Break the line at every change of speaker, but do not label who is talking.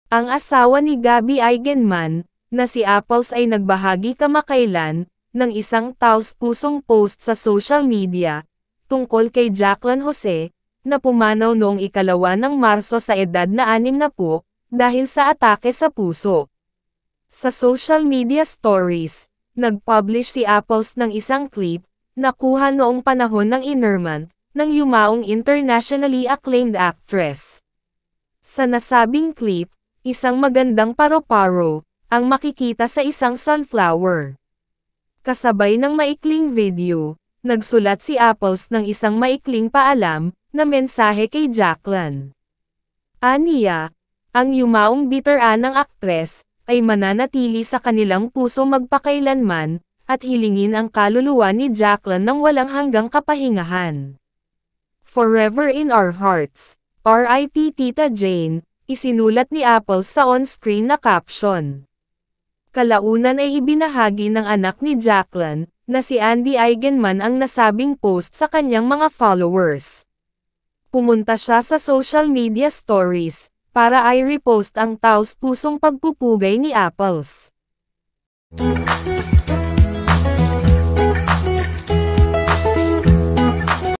Ang asawa ni Gabby Eigenman, na si Apples ay nagbahagi kamakailan, ng isang taos-pusong post sa social media, tungkol kay Jacqueline Jose, na pumanaw noong 2 ng Marso sa edad na 60, dahil sa atake sa puso. Sa social media stories, nag-publish si Apples ng isang clip, na kuha noong panahon ng Innerman, ng yumaong internationally acclaimed actress. Sa nasabing clip, isang magandang paro-paro, ang makikita sa isang sunflower. Kasabay ng maikling video, nagsulat si Apples ng isang maikling paalam, na mensahe kay Jacqueline. Aniya, ang yumaong bitiran ng aktres, ay mananatili sa kanilang puso magpakailanman, at hilingin ang kaluluwa ni Jacqueline ng walang hanggang kapahingahan. Forever in our hearts, R.I.P. Tita Jane, isinulat ni Apples sa on-screen na caption. Kalaunan ay ibinahagi ng anak ni Jacqueline, na si Andy Eigenman ang nasabing post sa kanyang mga followers. Pumunta siya sa social media stories, para ay repost ang taos-pusong pagpupugay ni Apples.